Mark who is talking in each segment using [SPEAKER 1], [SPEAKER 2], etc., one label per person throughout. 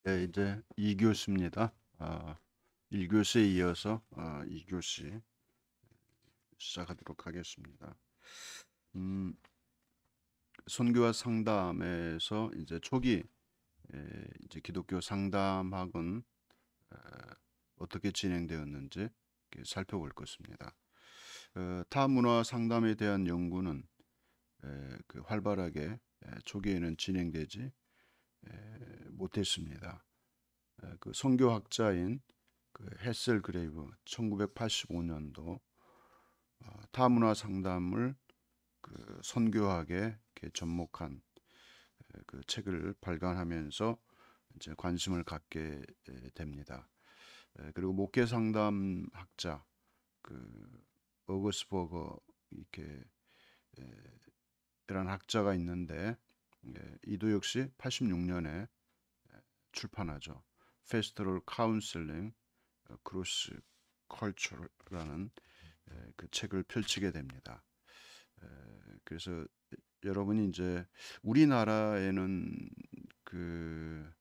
[SPEAKER 1] 네, 이제 2교시입니다. 1교시에 이어서 2교시 시작하도록 하겠습니다. 음, 선교와 상담에서 이제 초기 이제 기독교 상담학은 에, 어떻게 진행되었는지 이렇게 살펴볼 것입니다. 타 문화 상담에 대한 연구는 그 활발하게 초기에는 진행되지 못했습니다. 그 선교학자인 그 헤셀 그레이브 1985년도 타문화 상담을 그 선교학에 이렇게 접목한 그 책을 발간하면서 이제 관심을 갖게 됩니다. 그리고 목회 상담학자 그 어거스버거 이렇게 이런 학자가 있는데 이도 역시 86년에 출판하죠. 페스토럴 카운슬링 크로스 컬처라는 그 책을 펼치게 됩니다. 그래서 여러분이 이제 우리나라에는 그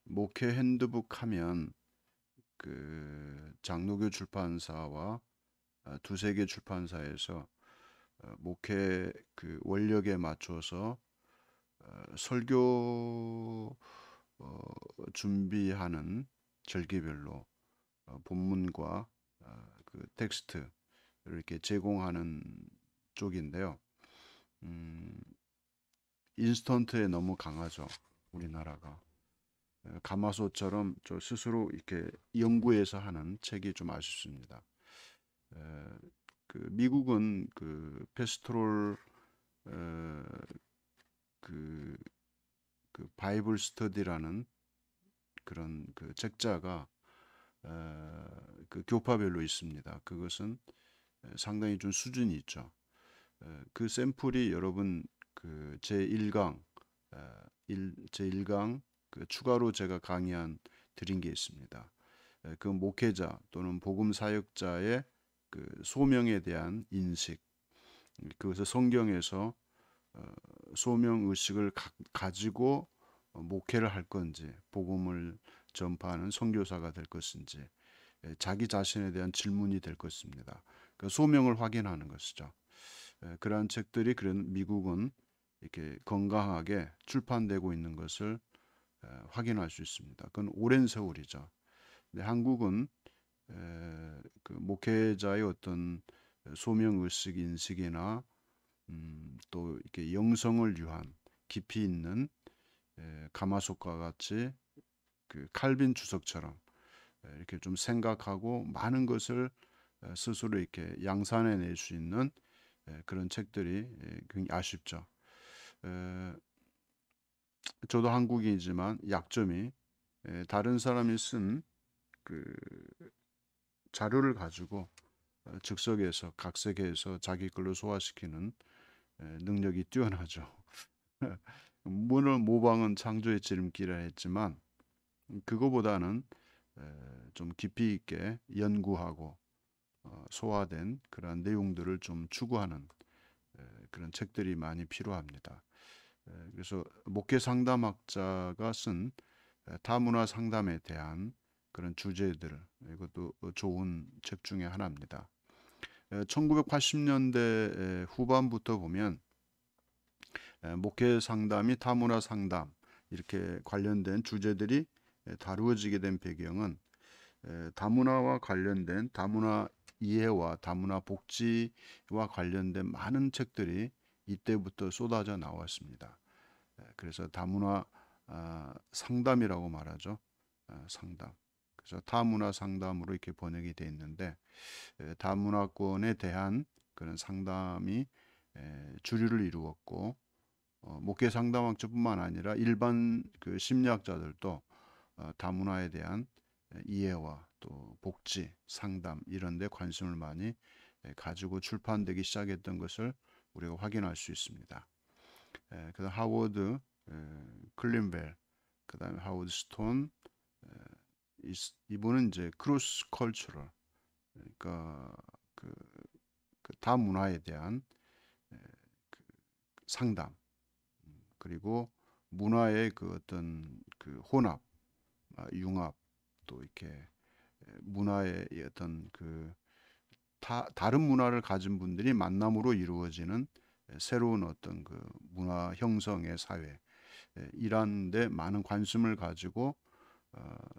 [SPEAKER 1] 목회 핸드북 하면 그 장로교 출판사와 두세 개 출판사에서 목회 그 원력에 맞춰서 설교 준비하는 절기별로 본문과 그 텍스트 이렇게 제공하는 쪽인데요. 음, 인스턴트에 너무 강하죠. 우리나라가. 가마솥처럼 저 스스로 이렇게 연구해서 하는 책이 좀 아쉽습니다. 에, 그 미국은 그 페스토롤 어, 그, 그 바이블 스터디라는 그런 그 책자가 그 교파별로 있습니다. 그것은 상당히 좀 수준이 있죠. 그 샘플이 여러분 그 제1강 제1강 그 추가로 제가 강의한 드린 게 있습니다. 그 목회자 또는 복음 사역자의 그 소명에 대한 인식, 그것을 성경에서 소명 의식을 가지고 목회를 할 건지, 복음을 전파하는 선교사가 될 것인지, 자기 자신에 대한 질문이 될 것입니다. 그 소명을 확인하는 것이죠. 그러한 책들이 그런 미국은 이렇게 건강하게 출판되고 있는 것을 확인할 수 있습니다. 그건 오랜 세월이죠. 근데 한국은 그 목회자의 어떤 소명 의식 인식이나 또 이렇게 영성을 위한 깊이 있는 가마솥과 같이 그 칼빈 주석처럼 이렇게 좀 생각하고 많은 것을 스스로 이렇게 양산해 낼 수 있는 그런 책들이 굉장히 아쉽죠. 저도 한국인이지만 약점이 다른 사람이 쓴 그 자료를 가지고 즉석에서 각색해서 자기 걸로 소화시키는 능력이 뛰어나죠. 물론 모방은 창조의 지름길이라 했지만 그거보다는 좀 깊이 있게 연구하고 소화된 그런 내용들을 좀 추구하는 그런 책들이 많이 필요합니다. 그래서 목회 상담학자가 쓴 다문화 상담에 대한 그런 주제들 이것도 좋은 책 중에 하나입니다. 1980년대 후반부터 보면 목회 상담이 다문화 상담 이렇게 관련된 주제들이 다루어지게 된 배경은 다문화와 관련된 다문화 이해와 다문화 복지와 관련된 많은 책들이 이때부터 쏟아져 나왔습니다. 그래서 다문화 상담이라고 말하죠. 상담. 그래서 다문화 상담으로 이렇게 번역이 되어 있는데 다문화권에 대한 그런 상담이 주류를 이루었고 목회 상담학자뿐만 아니라 일반 그 심리학자들도 다문화에 대한 이해와 또 복지, 상담 이런 데 관심을 많이 가지고 출판되기 시작했던 것을 우리가 확인할 수 있습니다. 그다음 하워드 클린벨, 그다음에 하워드 스톤, 이분은 이제 크로스 컬처럴, 그러니까 그, 그 다문화에 대한 그 상담, 그리고 문화의 그 어떤 그 혼합, 융합, 또 이렇게 문화의 어떤 그 다른 문화를 가진 분들이 만남으로 이루어지는 새로운 어떤 그 문화 형성의 사회, 이런 데 많은 관심을 가지고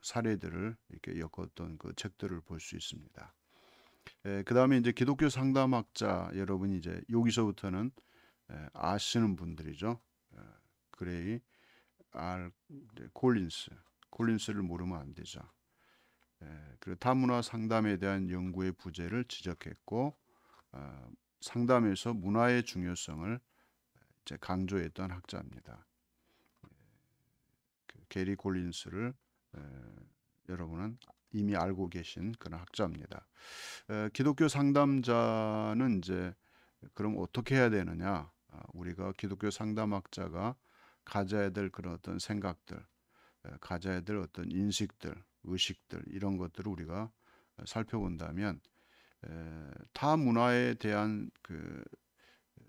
[SPEAKER 1] 사례들을 이렇게 엮었던 그 책들을 볼 수 있습니다. 그 다음에 이제 기독교 상담학자 여러분이 이제 여기서부터는 아시는 분들이죠. 그레이 콜린스를 모르면 안 되죠. 그리고 타문화 상담에 대한 연구의 부재를 지적했고, 상담에서 문화의 중요성을 이제 강조했던 학자입니다. 게리 콜린스를 여러분은 이미 알고 계신 그런 학자입니다. 기독교 상담자는 이제 그럼 어떻게 해야 되느냐? 우리가 기독교 상담학자가 가져야 될 그런 어떤 생각들, 가져야 될 어떤 인식들, 의식들 이런 것들을 우리가 살펴본다면 타 문화에 대한 그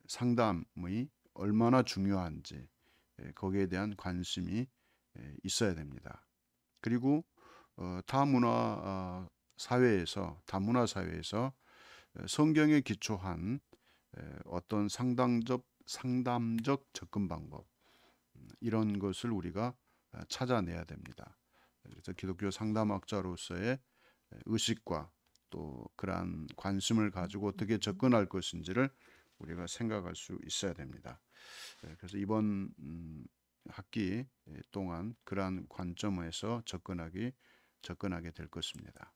[SPEAKER 1] 상담이 얼마나 중요한지 거기에 대한 관심이 있어야 됩니다. 그리고 다문화 사회에서 성경에 기초한 어떤 상담적 접근 방법 이런 것을 우리가 찾아내야 됩니다. 그래서 기독교 상담학자로서의 의식과 또 그러한 관심을 가지고 어떻게 접근할 것인지를 우리가 생각할 수 있어야 됩니다. 그래서 이번 학기 동안 그러한 관점에서 접근하게 될 것입니다.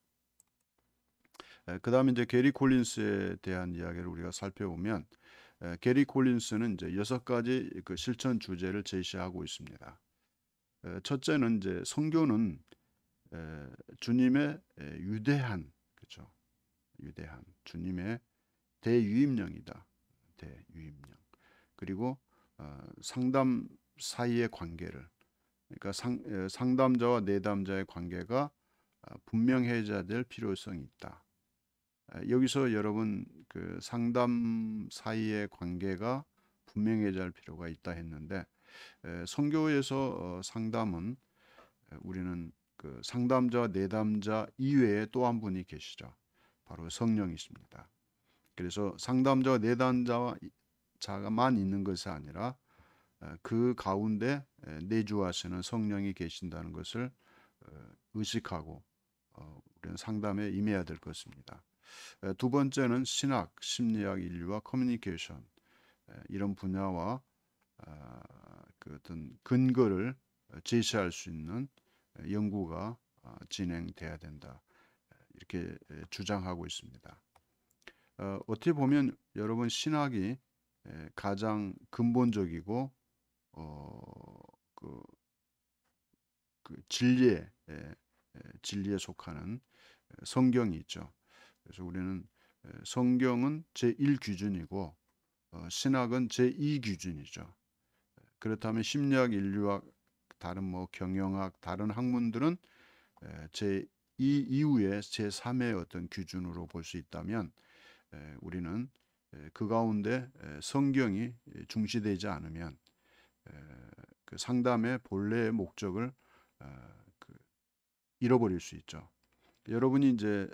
[SPEAKER 1] 그 다음에 이제 게리 콜린스에 대한 이야기를 우리가 살펴보면 게리 콜린스는 이제 6가지 그 실천 주제를 제시하고 있습니다. 첫째는 이제 성교는 주님의 위대한, 그렇죠? 위대한 주님의 대유임령이다. 대유임령. 그리고 상담 사이의 관계를, 그러니까 상담자와 내담자의 관계가 분명해져야 될 필요성이 있다. 여기서 여러분 그 상담 사이의 관계가 분명해져야 할 필요가 있다 했는데, 선교에서 상담은 우리는 그 상담자 내담자 이외에 또 한 분이 계시죠. 바로 성령이십니다. 그래서 상담자와 내담자만 있는 것이 아니라 그 가운데 내주하시는 성령이 계신다는 것을 의식하고 우리는 상담에 임해야 될 것입니다. 두 번째는 신학, 심리학, 인류와 커뮤니케이션 이런 분야와 그 어떤 근거를 제시할 수 있는 연구가 진행돼야 된다. 이렇게 주장하고 있습니다. 어떻게 보면 여러분 신학이 가장 근본적이고 그 진리에 속하는 성경이 있죠. 그래서 우리는 성경은 제1기준이고 신학은 제2기준이죠. 그렇다면 심리학, 인류학, 다른 뭐 경영학, 다른 학문들은 제2 이후에 제3의 어떤 기준으로 볼 수 있다면 우리는 그 가운데 성경이 중시되지 않으면 그 상담의 본래의 목적을 잃어버릴 수 있죠. 여러분이 이제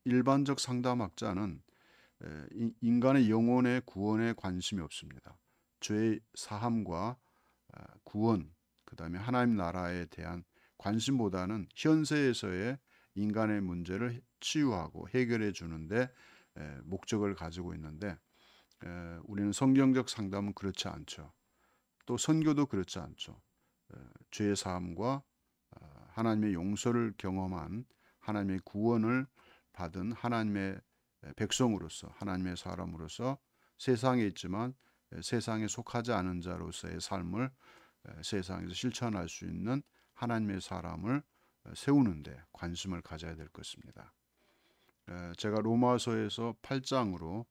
[SPEAKER 1] 일반적 상담학자는 인간의 영혼의 구원에 관심이 없습니다. 죄의 사함과 구원, 그 다음에 하나님 나라에 대한 관심보다는 현세에서의 인간의 문제를 치유하고 해결해 주는데 목적을 가지고 있는데, 우리는 성경적 상담은 그렇지 않죠. 또 선교도 그렇지 않죠. 죄의 사함과 하나님의 용서를 경험한 하나님의 구원을 받은 하나님의 백성으로서, 하나님의 사람으로서 세상에 있지만 세상에 속하지 않은 자로서의 삶을 세상에서 실천할 수 있는 하나님의 사람을 세우는데 관심을 가져야 될 것입니다. 제가 로마서에서 8장으로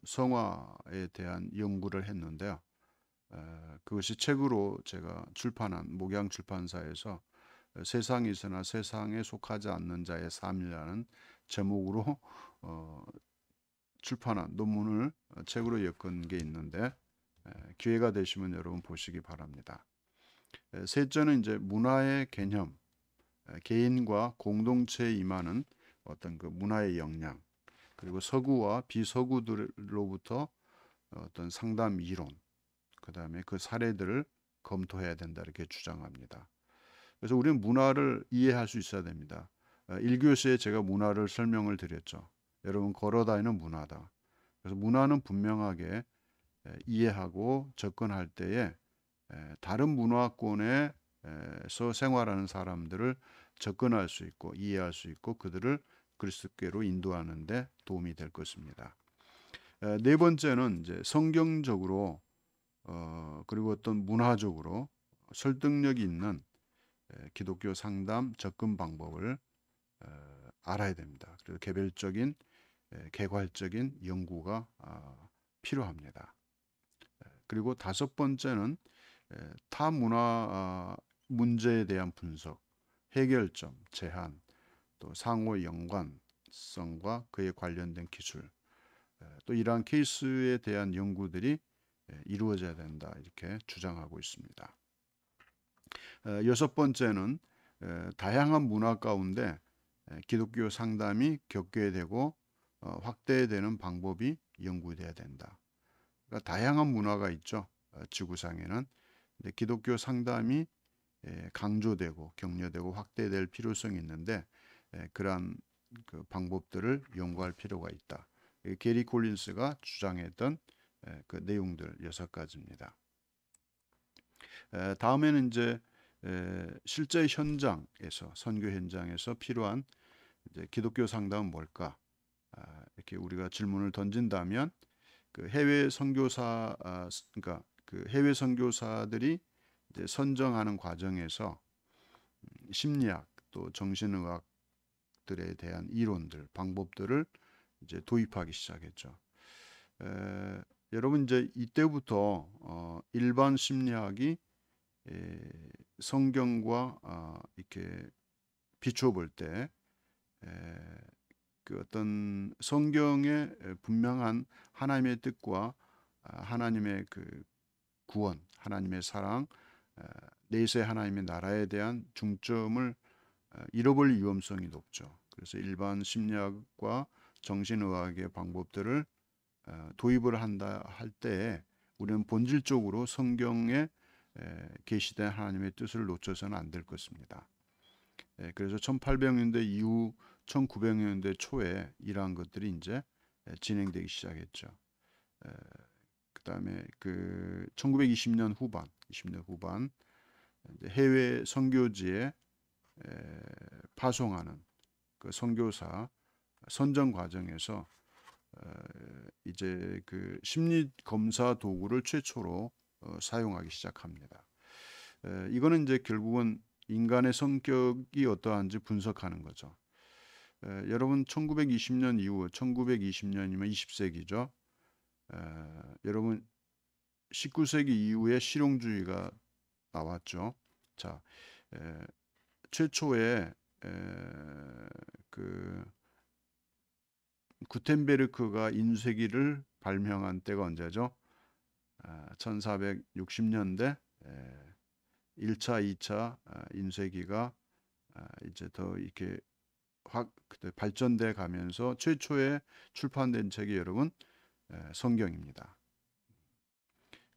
[SPEAKER 1] 성화에 대한 연구를 했는데요. 그것이 책으로 제가 출판한 목양 출판사에서 세상에 있으나 세상에 속하지 않는 자의 삶이라는 제목으로 출판한 논문을 책으로 엮은 게 있는데 기회가 되시면 여러분 보시기 바랍니다. 셋째는 이제 문화의 개념, 개인과 공동체에 임하는 어떤 그 문화의 역량, 그리고 서구와 비서구들로부터 어떤 상담 이론, 그다음에 그 사례들을 검토해야 된다 이렇게 주장합니다. 그래서 우리는 문화를 이해할 수 있어야 됩니다. 1교시에 제가 문화를 설명을 드렸죠. 여러분 걸어다니는 문화다. 그래서 문화는 분명하게 이해하고 접근할 때에 다른 문화권에서 생활하는 사람들을 접근할 수 있고 이해할 수 있고 그들을 그리스도께로 인도하는 데 도움이 될 것입니다. 네 번째는 이제 성경적으로 그리고 어떤 문화적으로 설득력이 있는 기독교 상담 접근 방법을 알아야 됩니다. 그래서 개별적인 개괄적인 연구가 필요합니다. 그리고 다섯 번째는 타 문화 문제에 대한 분석, 해결점, 제한, 또 상호 연관성과 그에 관련된 기술, 또 이러한 케이스에 대한 연구들이 이루어져야 된다 이렇게 주장하고 있습니다. 여섯 번째는 다양한 문화 가운데 기독교 상담이 격개되고 확대되는 방법이 연구돼야 된다. 그러니까 다양한 문화가 있죠. 지구상에는. 근데 기독교 상담이 강조되고 격려되고 확대될 필요성이 있는데 그러한 그 방법들을 연구할 필요가 있다. 게리 콜린스가 주장했던 그 내용들 6가지입니다. 다음에는 이제 실제 현장에서 선교 현장에서 필요한 이제 기독교 상담은 뭘까? 이렇게 우리가 질문을 던진다면 그 해외 선교사 그러니까 그 해외 선교사들이 이제 선정하는 과정에서 심리학 또 정신의학들에 대한 이론들 방법들을 이제 도입하기 시작했죠. 여러분 이제 이때부터 일반 심리학이 성경과 이렇게 비추어 볼 때 그 어떤 성경의 분명한 하나님의 뜻과 하나님의 그 구원, 하나님의 사랑, 내세 하나님의 나라에 대한 중점을 잃어버릴 위험성이 높죠. 그래서 일반 심리학과 정신의학의 방법들을 도입을 한다 할 때에 우리는 본질적으로 성경에 계시된 하나님의 뜻을 놓쳐서는 안 될 것입니다. 그래서 1800년대 이후 1900년대 초에 이러한 것들이 이제 진행되기 시작했죠. 그다음에 그 1920년 후반, 20년 후반 해외 선교지에 파송하는 그 선교사 선정 과정에서 이제 그 심리 검사 도구를 최초로 사용하기 시작합니다. 이거는 이제 결국은 인간의 성격이 어떠한지 분석하는 거죠. 여러분 1920년 이후 1920년이면 20세기죠. 여러분 19세기 이후에 실용주의가 나왔죠. 자, 최초에 그 구텐베르크가 인쇄기를 발명한 때가 언제죠? 1460년대 1차, 2차 인쇄기가 이제 더 이렇게 발전돼 가면서 최초에 출판된 책이 여러분 성경입니다.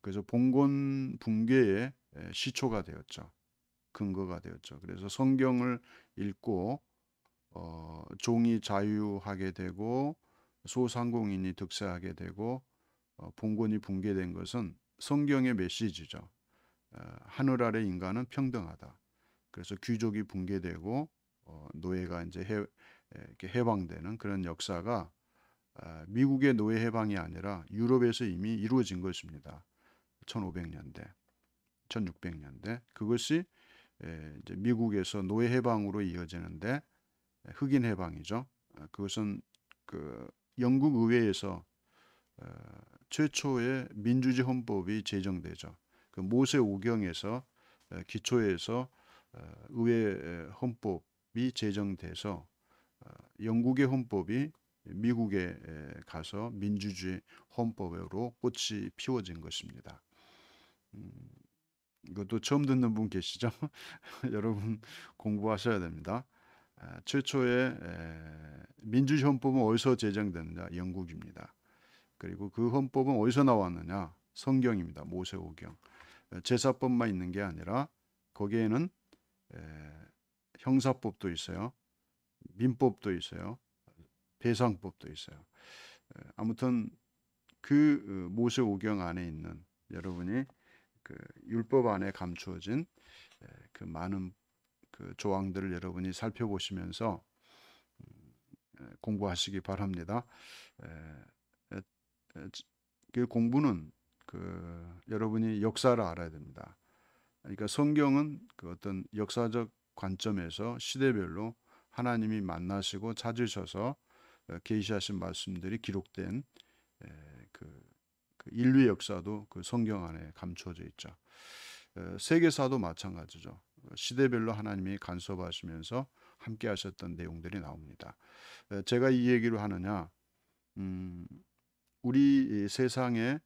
[SPEAKER 1] 그래서 봉건 붕괴의 시초가 되었죠. 근거가 되었죠. 그래서 성경을 읽고 종이 자유하게 되고 소상공인이 득세하게 되고 봉건이 붕괴된 것은 성경의 메시지죠. 하늘 아래 인간은 평등하다. 그래서 귀족이 붕괴되고 노예가 이제 이렇게 해방되는 그런 역사가 미국의 노예 해방이 아니라 유럽에서 이미 이루어진 것입니다. 1500년대, 1600년대 그것이 이제 미국에서 노예 해방으로 이어지는데 흑인 해방이죠. 그것은 그 영국 의회에서 최초의 민주주의 헌법이 제정되죠. 그 모세 오경에서 기초에서 의회 헌법이 제정돼서 영국의 헌법이 미국에 가서 민주주의 헌법으로 꽃이 피워진 것입니다. 이것도 처음 듣는 분 계시죠? 여러분 공부하셔야 됩니다. 최초의 민주주의 헌법은 어디서 제정됐느냐? 영국입니다. 그리고 그 헌법은 어디서 나왔느냐? 성경입니다. 모세오경. 제사법만 있는 게 아니라 거기에는 형사법도 있어요. 민법도 있어요. 배상법도 있어요. 아무튼 그 모세오경 안에 있는 여러분이 그 율법 안에 감추어진 그 많은 그 조항들을 여러분이 살펴보시면서 공부하시기 바랍니다. 그 공부는 그 여러분이 역사를 알아야 됩니다. 그러니까 성경은 그 어떤 역사적 관점에서 시대별로 하나님이 만나시고 찾으셔서 계시하신 말씀들이 기록된 그 인류의 역사도 그 성경 안에 감춰져 있죠. 세계사도 마찬가지죠. 시대별로 하나님이 간섭하시면서 함께 하셨던 내용들이 나옵니다. 제가 이 얘기를 하느냐, 우리 세상에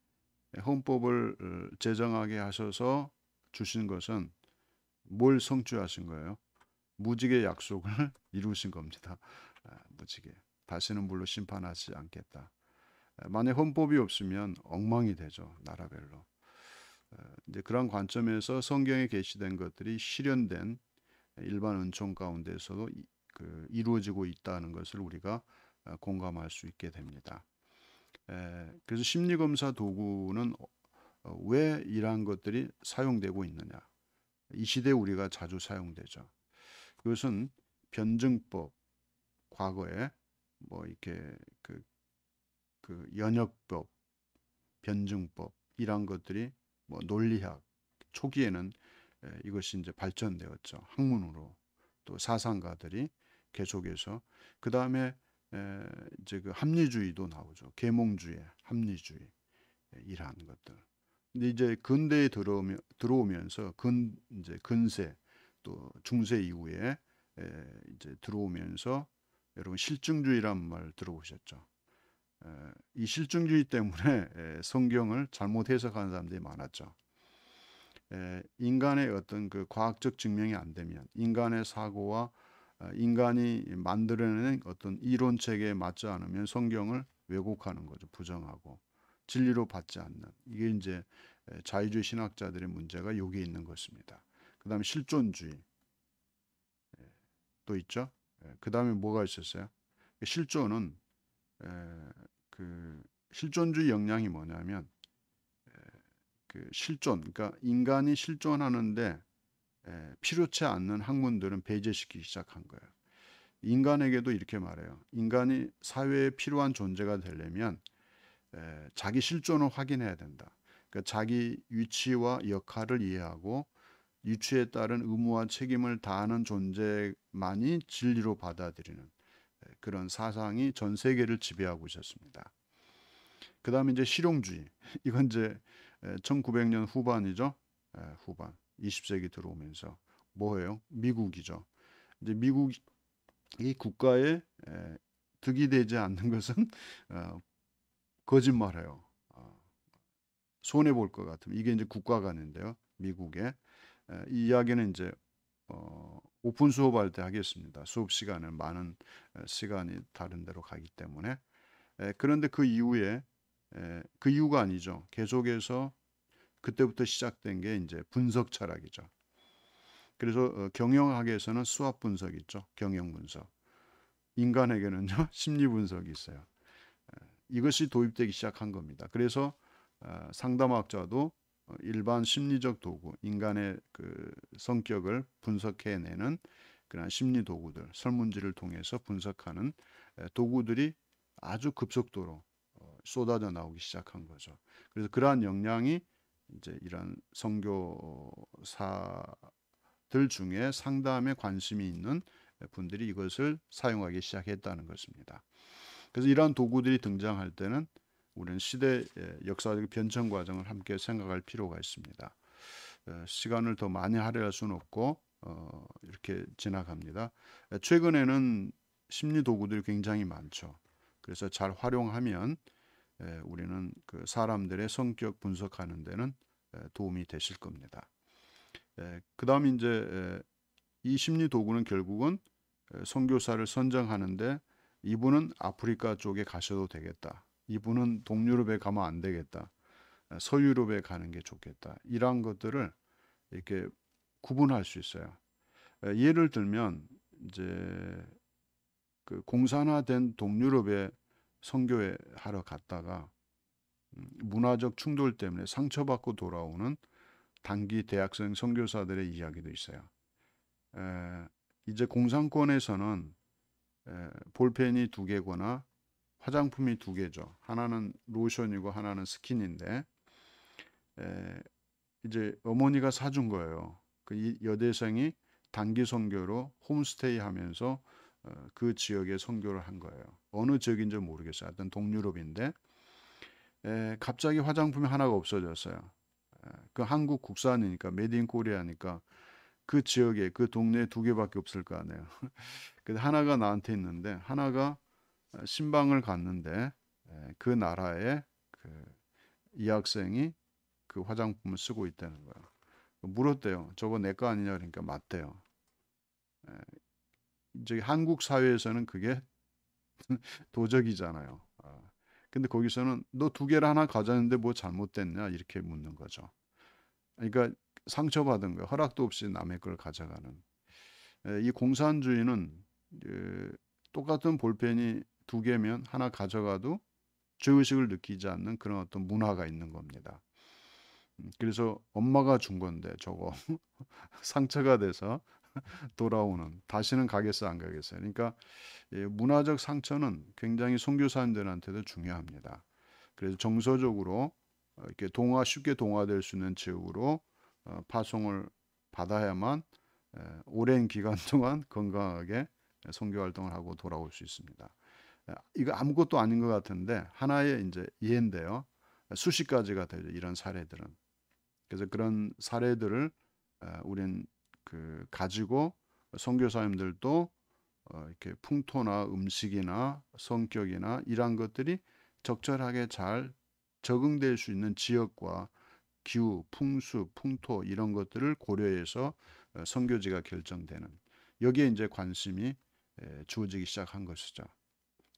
[SPEAKER 1] 헌법을 제정하게 하셔서 주신 것은 뭘 성취하신 거예요? 무지개 약속을 이루신 겁니다. 무지개. 다시는 물로 심판하지 않겠다. 만약 헌법이 없으면 엉망이 되죠. 나라별로. 이제 그런 관점에서 성경에 게시된 것들이 실현된 일반 은총 가운데서도 이루어지고 있다는 것을 우리가 공감할 수 있게 됩니다. 그래서 심리검사 도구는 왜 이러한 것들이 사용되고 있느냐? 이 시대에 우리가 자주 사용되죠. 그것은 변증법, 과거에 뭐 이렇게 그 연역법, 변증법 이런 것들이 뭐 논리학 초기에는 이것이 이제 발전되었죠. 학문으로 또 사상가들이 계속해서 그 다음에 이제 그 합리주의도 나오죠. 계몽주의, 합리주의 이러한 것들. 근데 이제 근대에 들어오면서 이제 근세 또 중세 이후에 이제 들어오면서 여러분 실증주의란 말 들어보셨죠? 이 실증주의 때문에 성경을 잘못 해석하는 사람들이 많았죠. 인간의 어떤 그 과학적 증명이 안 되면 인간의 사고와 인간이 만들어내는 어떤 이론 체계에 맞지 않으면 성경을 왜곡하는 거죠. 부정하고 진리로 받지 않는 이게 이제 자유주의 신학자들의 문제가 여기에 있는 것입니다. 그 다음에 실존주의 또 있죠. 그 다음에 뭐가 있었어요? 실존은 그 실존주의 역량이 뭐냐면 그 실존, 그러니까 인간이 실존하는데 필요치 않는 학문들은 배제시키기 시작한 거예요. 인간에게도 이렇게 말해요. 인간이 사회에 필요한 존재가 되려면 자기 실존을 확인해야 된다. 그러니까 자기 위치와 역할을 이해하고 위치에 따른 의무와 책임을 다하는 존재만이 진리로 받아들이는 그런 사상이 전 세계를 지배하고 있었습니다. 그 다음에 이제 실용주의. 이건 이제 1900년 후반이죠. 후반. 20세기 들어오면서 뭐예요? 미국이죠. 이제 미국이 국가에 득이 되지 않는 것은 거짓말해요. 손해 볼 것 같으면 이게 이제 국가관인데요. 미국에 이 이야기는 이제 오픈 수업할 때 하겠습니다. 수업 시간은 많은 시간이 다른 데로 가기 때문에 그런데 그 이후에 그 이유가 아니죠. 계속해서 그때부터 시작된 게 이제 분석 철학이죠. 그래서 경영학에서는 수학 분석이 있죠. 경영 분석. 인간에게는요 심리 분석이 있어요. 이것이 도입되기 시작한 겁니다. 그래서 상담학자도 일반 심리적 도구, 인간의 그 성격을 분석해내는 그런 심리 도구들, 설문지를 통해서 분석하는 도구들이 아주 급속도로 쏟아져 나오기 시작한 거죠. 그래서 그러한 역량이 이제 이런 선교사들 중에 상담에 관심이 있는 분들이 이것을 사용하기 시작했다는 것입니다. 그래서 이러한 도구들이 등장할 때는 우리는 시대의 역사적 변천 과정을 함께 생각할 필요가 있습니다. 시간을 더 많이 할애할 수는 없고 이렇게 지나갑니다. 최근에는 심리 도구들이 굉장히 많죠. 그래서 잘 활용하면 우리는 그 사람들의 성격 분석하는 데는 도움이 되실 겁니다. 그다음 이제 이 심리 도구는 결국은 선교사를 선정하는데 이분은 아프리카 쪽에 가셔도 되겠다. 이분은 동유럽에 가면 안 되겠다. 서유럽에 가는 게 좋겠다. 이러한 것들을 이렇게 구분할 수 있어요. 예를 들면 이제 그 공산화된 동유럽에 선교회 하러 갔다가 문화적 충돌 때문에 상처받고 돌아오는 단기 대학생 선교사들의 이야기도 있어요. 이제 공산권에서는 볼펜이 두 개거나 화장품이 두 개죠. 하나는 로션이고 하나는 스킨인데 이제 어머니가 사준 거예요. 그 여대생이 단기 선교로 홈스테이 하면서 그 지역에 선교를 한 거예요. 어느 지역인지 모르겠어요. 하여튼 동유럽인데 갑자기 화장품이 하나가 없어졌어요. 그 한국 국산이니까 메드 인 코리아니까 그 지역에 그 동네에 두 개밖에 없을 거 아니에요. 근데 하나가 나한테 있는데 하나가 신방을 갔는데 그 나라에 이 학생이 그 화장품을 쓰고 있다는 거예요. 물었대요. 저거 내 거 아니냐 그러니까 맞대요. 이제 한국 사회에서는 그게 도적이잖아요. 근데 거기서는 너 두 개를 하나 가졌는데 뭐 잘못됐냐 이렇게 묻는 거죠. 그러니까 상처받은 거 허락도 없이 남의 걸 가져가는 이 공산주의는 똑같은 볼펜이 두 개면 하나 가져가도 죄의식을 느끼지 않는 그런 어떤 문화가 있는 겁니다. 그래서 엄마가 준 건데 저거 상처가 돼서 돌아오는 다시는 가겠어 안 가겠어요. 그러니까 문화적 상처는 굉장히 선교사님들한테도 중요합니다. 그래서 정서적으로 이렇게 쉽게 동화될 수 있는 지역으로 파송을 받아야만 오랜 기간 동안 건강하게 선교 활동을 하고 돌아올 수 있습니다. 이거 아무것도 아닌 것 같은데 하나의 이제 예인데요. 수십 가지가 되죠. 이런 사례들은. 그래서 그런 사례들을 우린 가지고 선교사님들도 이렇게 풍토나 음식이나 성격이나 이러한 것들이 적절하게 잘 적응될 수 있는 지역과 기후, 풍수, 풍토 이런 것들을 고려해서 선교지가 결정되는 여기에 이제 관심이 주어지기 시작한 것이죠.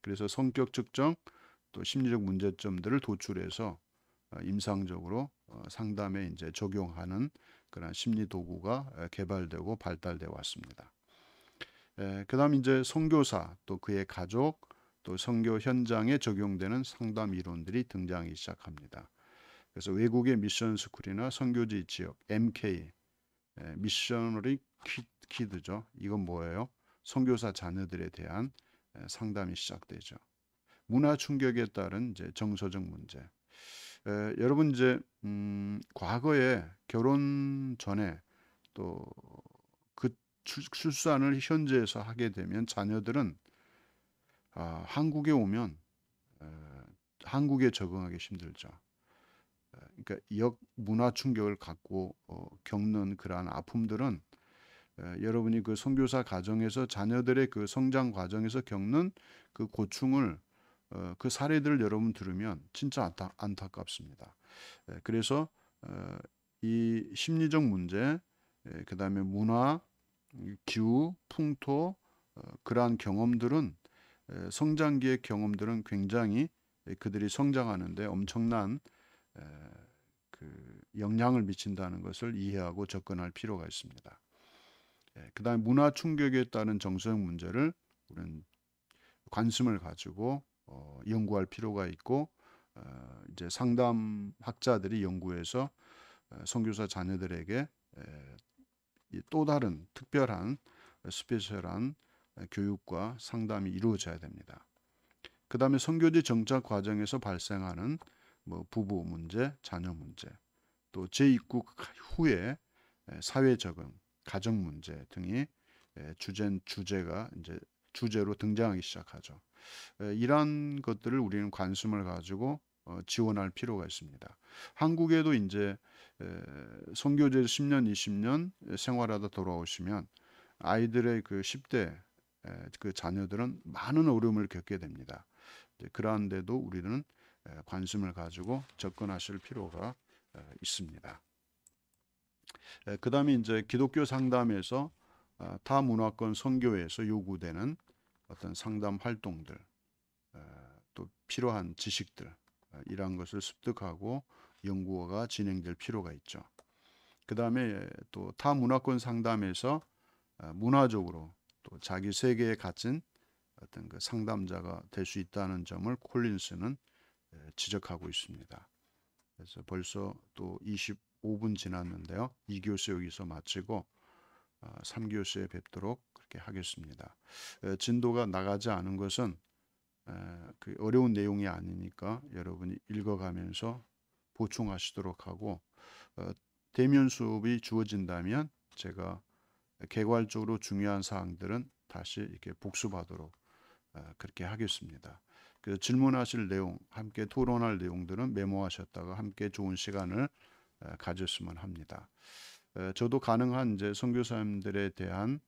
[SPEAKER 1] 그래서 성격 측정 또 심리적 문제점들을 도출해서 임상적으로 상담에 이제 적용하는 그런 심리 도구가 개발되고 발달되어 왔습니다. 그다음 이제 선교사 또 그의 가족 또 선교 현장에 적용되는 상담 이론들이 등장하기 시작합니다. 그래서 외국의 미션 스쿨이나 선교지 지역 MK 미셔너리 키드죠. 이건 뭐예요? 선교사 자녀들에 대한 상담이 시작되죠. 문화 충격에 따른 이제 정서적 문제. 여러분 이제 과거에 결혼 전에 또 그 출산을 현지에서 하게 되면 자녀들은 한국에 오면 한국에 적응하기 힘들죠. 그러니까 역 문화 충격을 갖고 겪는 그러한 아픔들은 여러분이 그 선교사 가정에서 자녀들의 그 성장 과정에서 겪는 그 고충을 그 사례들을 여러분 들으면 진짜 안타깝습니다. 그래서 이 심리적 문제, 그다음에 문화, 기후, 풍토 그러한 경험들은 성장기의 경험들은 굉장히 그들이 성장하는데 엄청난 영향을 미친다는 것을 이해하고 접근할 필요가 있습니다. 그다음에 문화 충격에 따른 정서적 문제를 우리는 관심을 가지고 연구할 필요가 있고 이제 상담학자들이 연구해서 선교사 자녀들에게 또 다른 특별한 스페셜한 교육과 상담이 이루어져야 됩니다. 그 다음에 선교지 정착 과정에서 발생하는 뭐 부부 문제, 자녀 문제, 또 재입국 후에 사회 적응, 가정 문제 등이 주제가 이제 주제로 등장하기 시작하죠. 이러한 것들을 우리는 관심을 가지고 지원할 필요가 있습니다. 한국에도 이제 선교제 10년, 20년 생활하다 돌아오시면 아이들의 그 10대 그 자녀들은 많은 어려움을 겪게 됩니다. 그러한데도 우리는 관심을 가지고 접근하실 필요가 있습니다. 그다음에 이제 기독교 상담에서 타 문화권 선교에서 요구되는 어떤 상담 활동들, 또 필요한 지식들, 이러한 것을 습득하고 연구가 진행될 필요가 있죠. 그다음에 또 타 문화권 상담에서 문화적으로 또 자기 세계에 갇힌 어떤 그 상담자가 될 수 있다는 점을 콜린스는 지적하고 있습니다. 그래서 벌써 또 25분 지났는데요. 2교시 여기서 마치고 3교시에 뵙도록 그렇게 하겠습니다. 진도가 나가지 않은 것은 그 어려운 내용이 아니니까 여러분이 읽어가면서 보충하시도록 하고, 대면 수업이 주어진다면 제가 개괄적으로 중요한 사항들은 다시 이렇게 복습하도록 그렇게 하겠습니다. 그 질문하실 내용, 함께 토론할 내용들은 메모하셨다가 함께 좋은 시간을 가졌으면 합니다. 저도 가능한 이제 선교사님들에 대한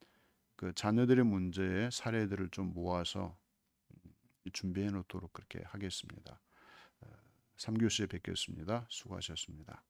[SPEAKER 1] 그 자녀들의 문제의 사례들을 좀 모아서 준비해 놓도록 그렇게 하겠습니다. 3교시에 뵙겠습니다. 수고하셨습니다.